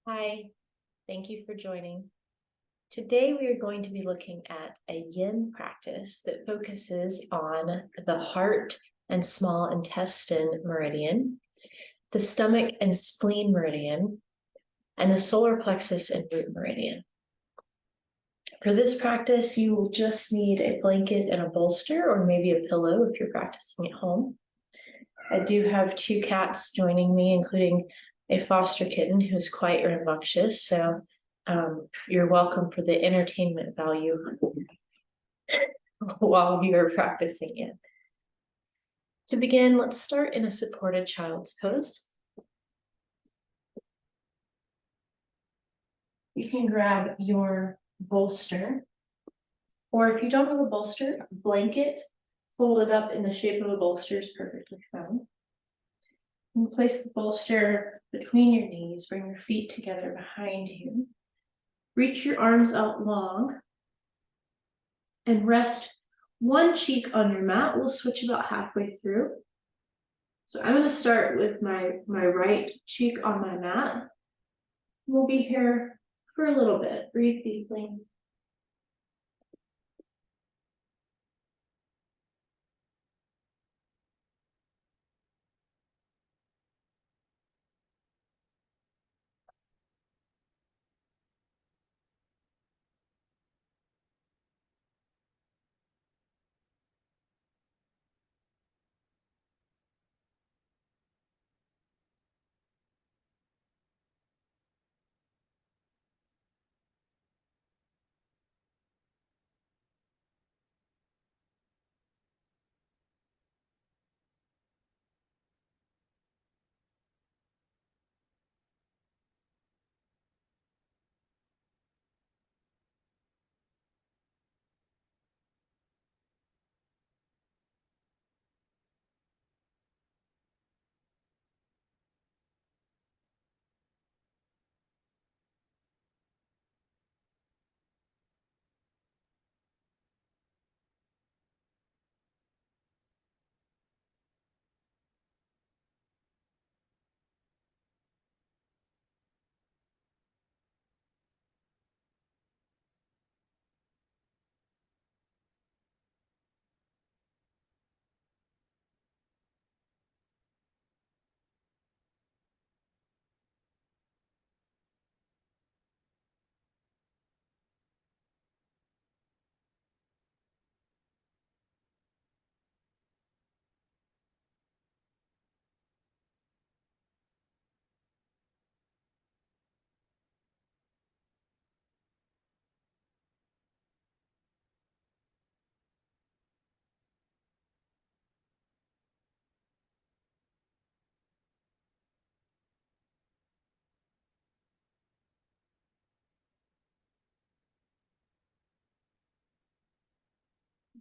Hi, thank you for joining. Today we are going to be looking at a yin practice that focuses on the heart and small intestine meridian, the stomach and spleen meridian, and the solar plexus and root meridian. For this practice, you will just need a blanket and a bolster, or maybe a pillow if you're practicing at home. I do have two cats joining me, including a foster kitten who's quite rambunctious. So you're welcome for the entertainment value while you're practicing it. To begin, let's start in a supported child's pose. You can grab your bolster, or if you don't have a bolster, a blanket folded up in the shape of a bolster is perfectly fine. You place the bolster between your knees, bring your feet together behind you. Reach your arms out long and rest one cheek on your mat. We'll switch about halfway through. So I'm going to start with my right cheek on my mat. We'll be here for a little bit. Breathe deeply.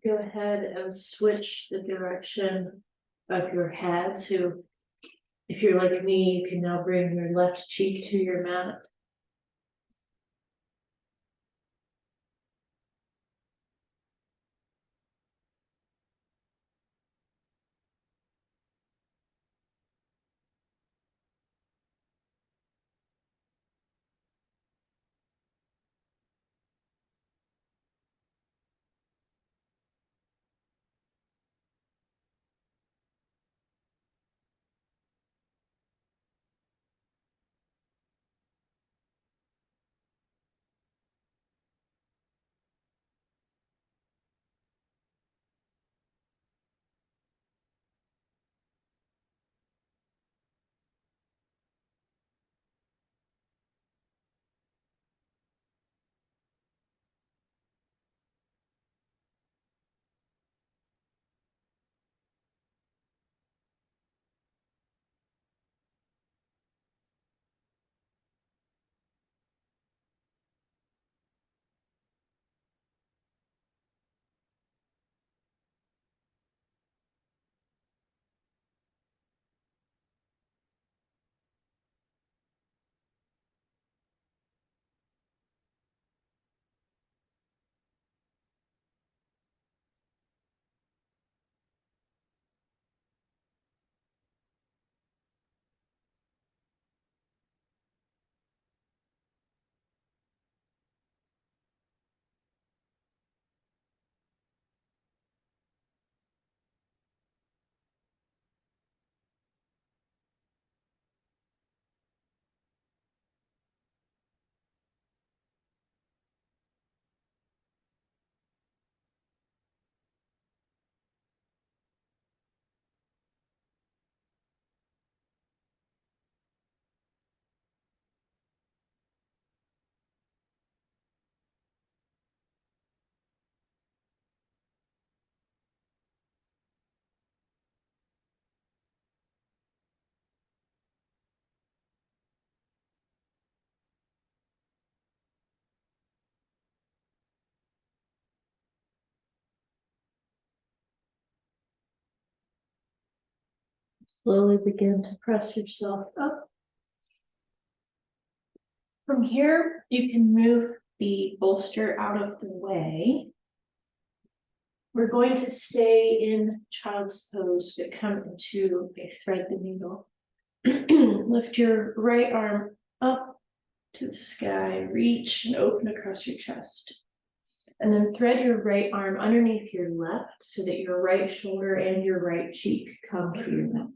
Go ahead and switch the direction of your head. So if you're like me, you can now bring your left cheek to your mat. Slowly begin to press yourself up. From here, you can move the bolster out of the way. We're going to stay in child's pose, but come into a thread the needle. Lift your right arm up to the sky, reach and open across your chest. And then thread your right arm underneath your left so that your right shoulder and your right cheek come to your mouth.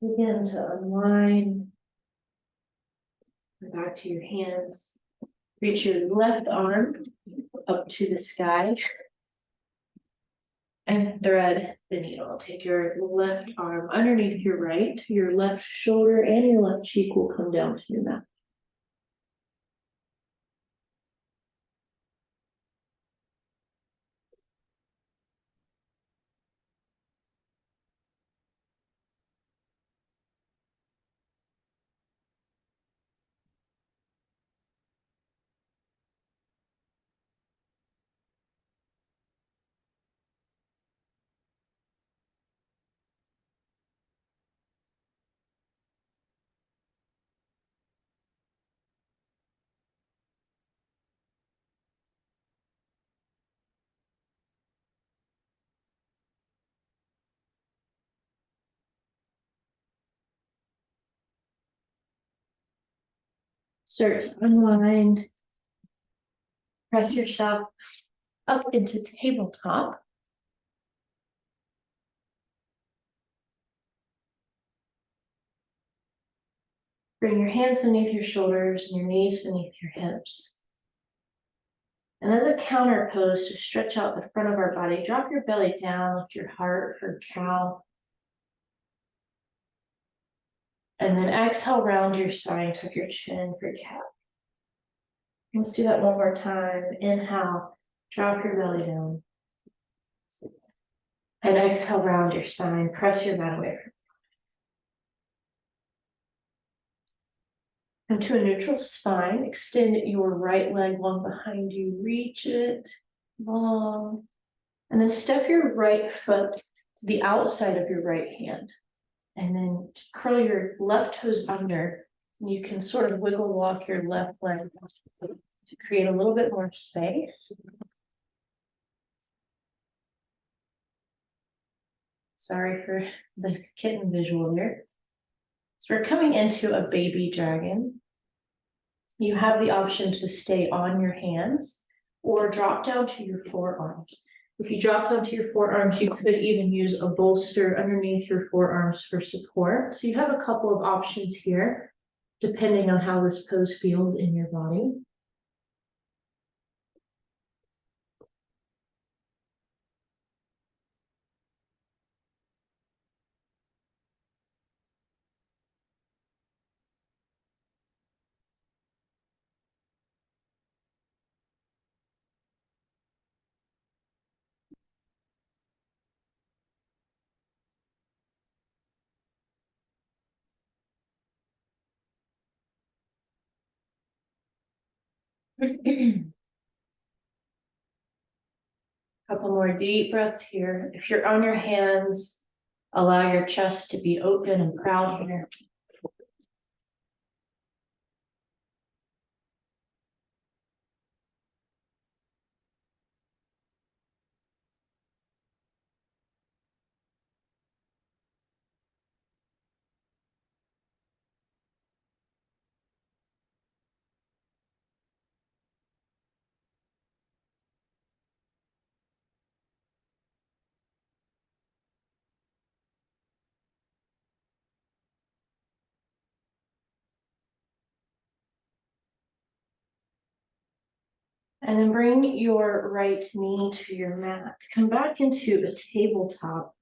Begin to unwind. Back to your hands. Reach your left arm up to the sky and thread the needle. Take your left arm underneath your right. Your left shoulder and your left cheek will come down to your mat. Start to unwind. Press yourself up into tabletop. Bring your hands beneath your shoulders and your knees beneath your hips. And as a counter pose to stretch out the front of our body, drop your belly down, lift your heart for cow. And then exhale, round your spine, tuck your chin for cat. Let's do that one more time. Inhale, drop your belly down. And exhale, round your spine, press your mat away. Come to a neutral spine, extend your right leg long behind you, reach it long. And then step your right foot to the outside of your right hand. And then curl your left toes under. And you can sort of wiggle walk your left leg to create a little bit more space. Sorry for the kitten visual here. So we're coming into a baby dragon. You have the option to stay on your hands or drop down to your forearms. If you drop down to your forearms, you could even use a bolster underneath your forearms for support. So you have a couple of options here, depending on how this pose feels in your body. Couple more deep breaths here. If you're on your hands, allow your chest to be open and proud here. And then bring your right knee to your mat. Come back into a tabletop.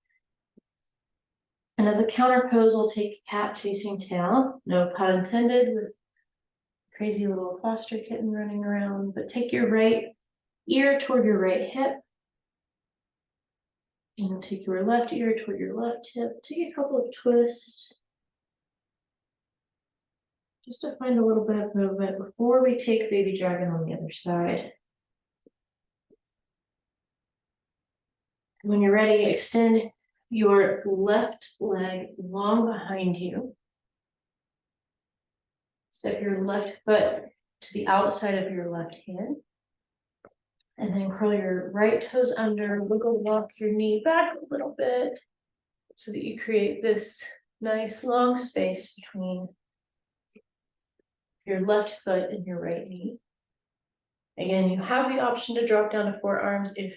And at the counter pose, we'll take cat chasing tail. No pun intended with crazy little foster kitten running around. But take your right ear toward your right hip. And take your left ear toward your left hip. Take a couple of twists. Just to find a little bit of movement before we take baby dragon on the other side. When you're ready, extend your left leg long behind you. Step your left foot to the outside of your left hand. And then curl your right toes under, wiggle walk your knee back a little bit so that you create this nice long space between your left foot and your right knee. Again, you have the option to drop down to forearms if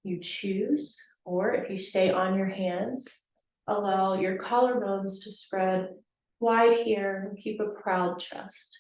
you choose, or if you stay on your hands, allow your collarbones to spread wide here and keep a proud chest.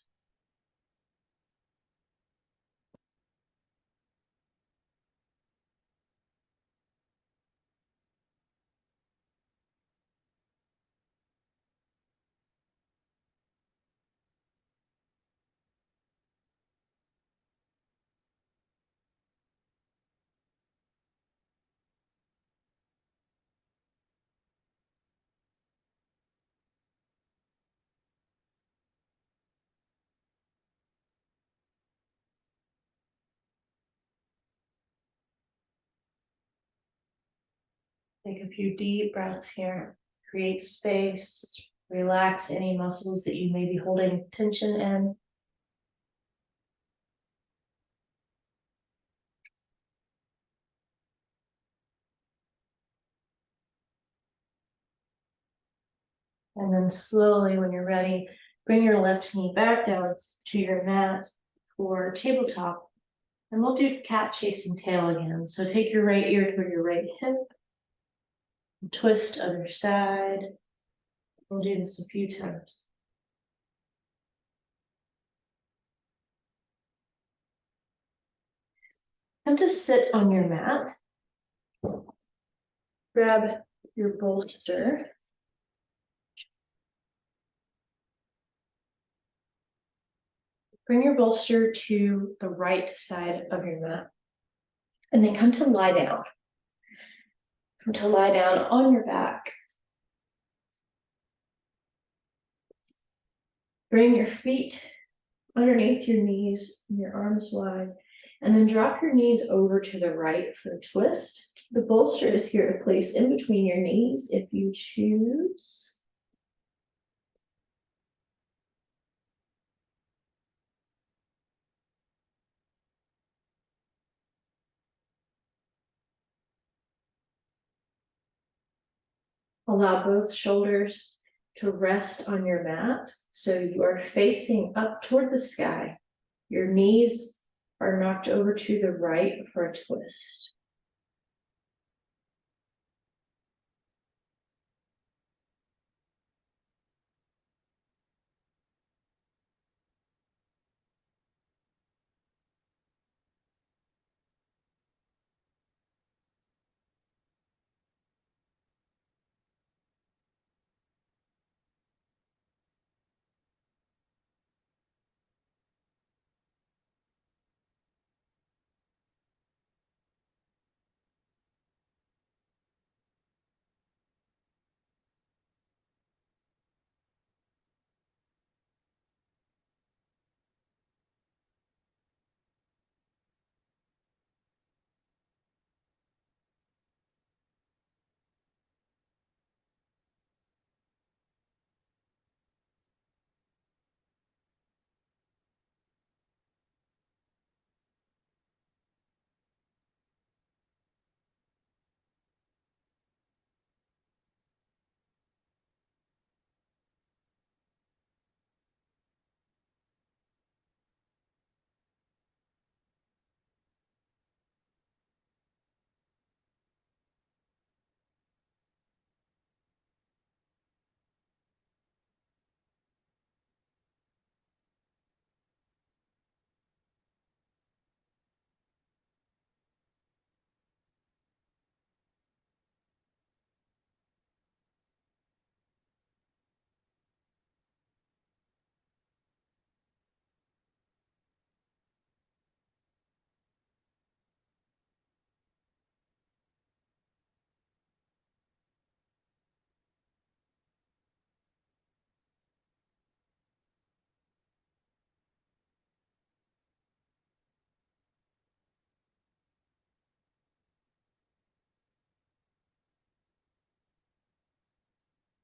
Take a few deep breaths here. Create space. Relax any muscles that you may be holding tension in. And then slowly, when you're ready, bring your left knee back down to your mat or tabletop. And we'll do cat chasing tail again. So take your right ear toward your right hip. Twist other side. We'll do this a few times. Come to sit on your mat. Grab your bolster. Bring your bolster to the right side of your mat. And then come to lie down. Come to lie down on your back. Bring your feet underneath your knees, and your arms wide, and then drop your knees over to the right for a twist. The bolster is here to place in between your knees if you choose. Allow both shoulders to rest on your mat so you are facing up toward the sky. Your knees are knocked over to the right for a twist.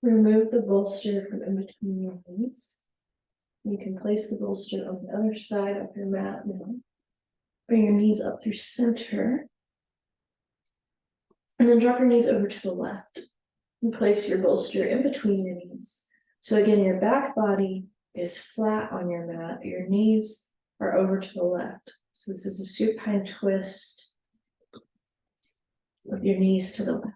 Remove the bolster from in between your knees. You can place the bolster on the other side of your mat now. Bring your knees up through center. And then drop your knees over to the left. And place your bolster in between your knees. So again, your back body is flat on your mat. Your knees are over to the left. So this is a supine twist with your knees to the left.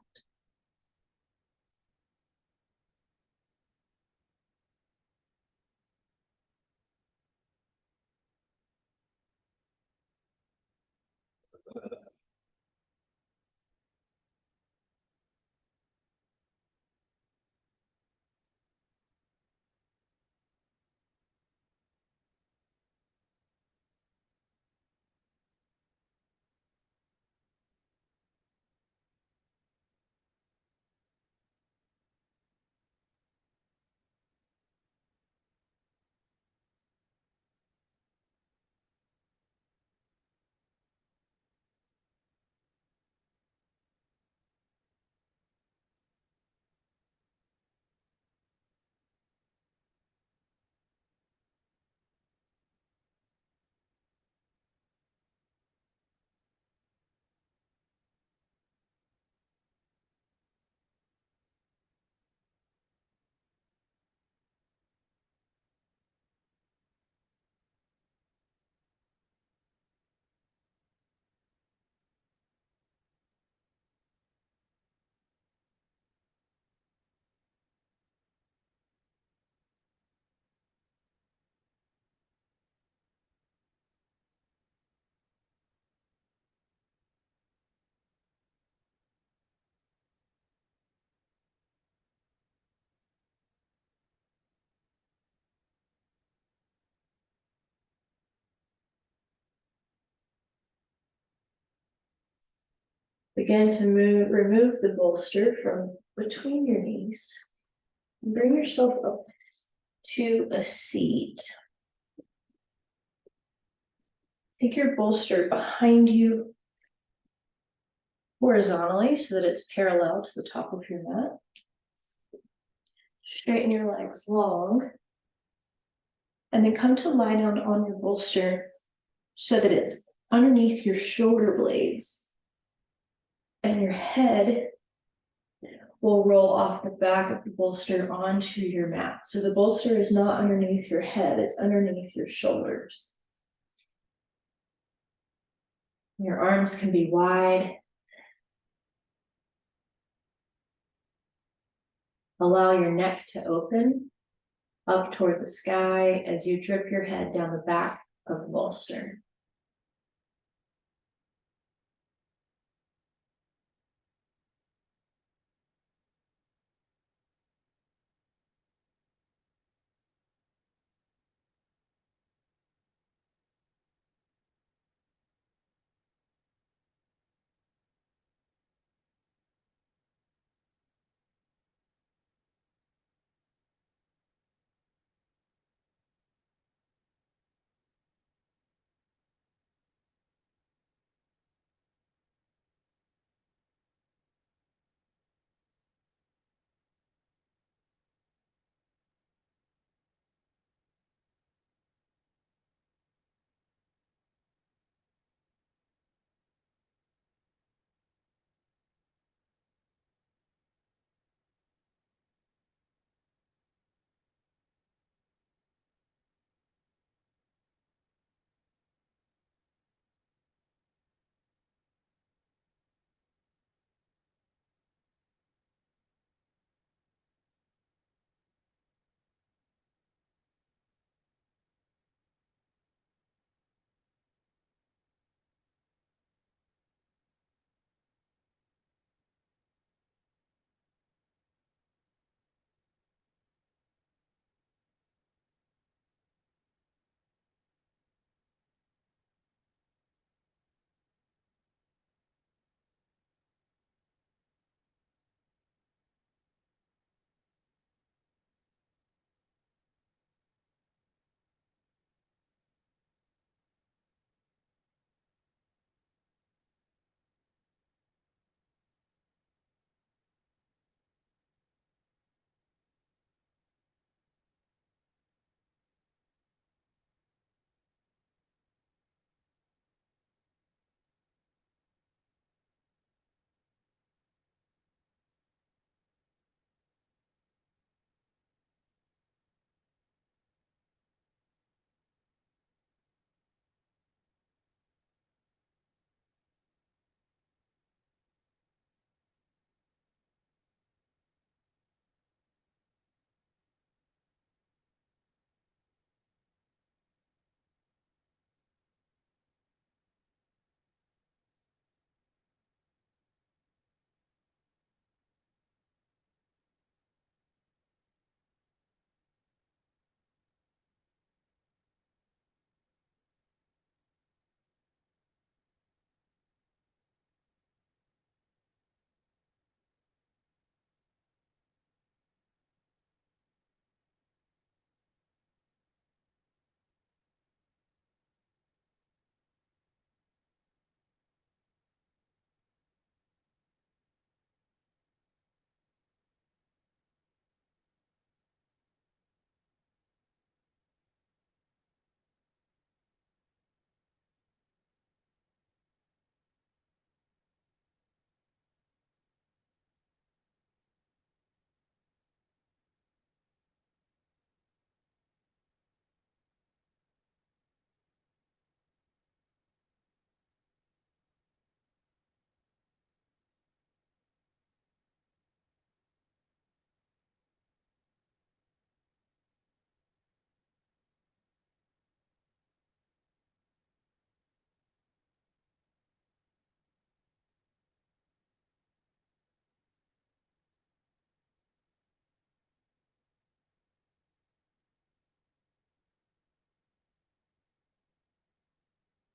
Begin to remove the bolster from between your knees. Bring yourself up to a seat. Take your bolster behind you horizontally so that it's parallel to the top of your mat. Straighten your legs long. And then come to lie down on your bolster so that it's underneath your shoulder blades. And your head will roll off the back of the bolster onto your mat. So the bolster is not underneath your head, it's underneath your shoulders. Your arms can be wide. Allow your neck to open up toward the sky as you drip your head down the back of the bolster.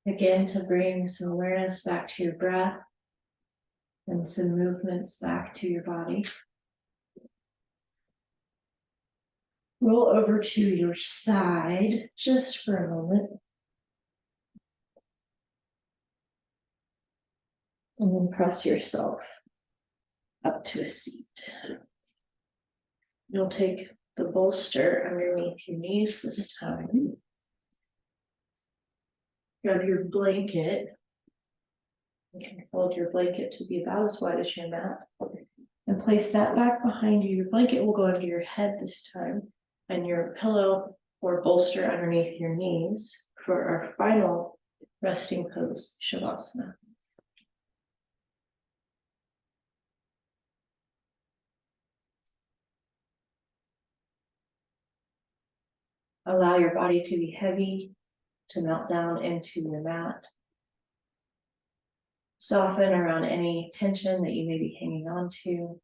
Again, to bring some awareness back to your breath and some movements back to your body. Roll over to your side just for a moment. And then press yourself up to a seat. You'll take the bolster underneath your knees this time. Grab your blanket. You can fold your blanket to be about as wide as your mat. And place that back behind you. Your blanket will go under your head this time. And your pillow or bolster underneath your knees for our final resting pose, Shavasana. Allow your body to be heavy, to melt down into your mat. Soften around any tension that you may be hanging on to.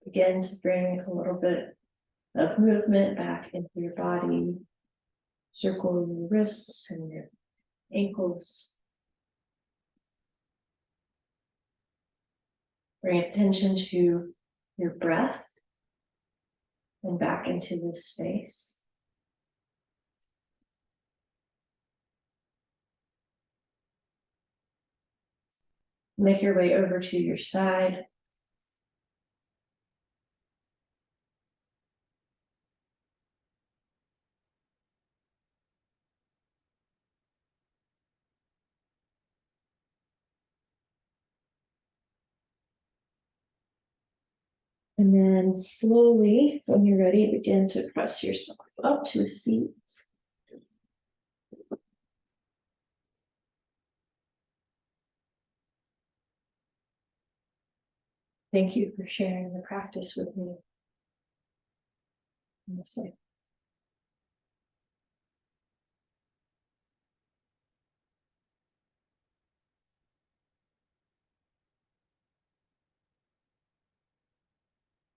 Again, to bring a little bit of movement back into your body. Circle your wrists and your ankles. Bring attention to your breath and back into this space. Make your way over to your side. And then slowly, when you're ready, begin to press yourself up to a seat. Thank you for sharing the practice with me. Namaste.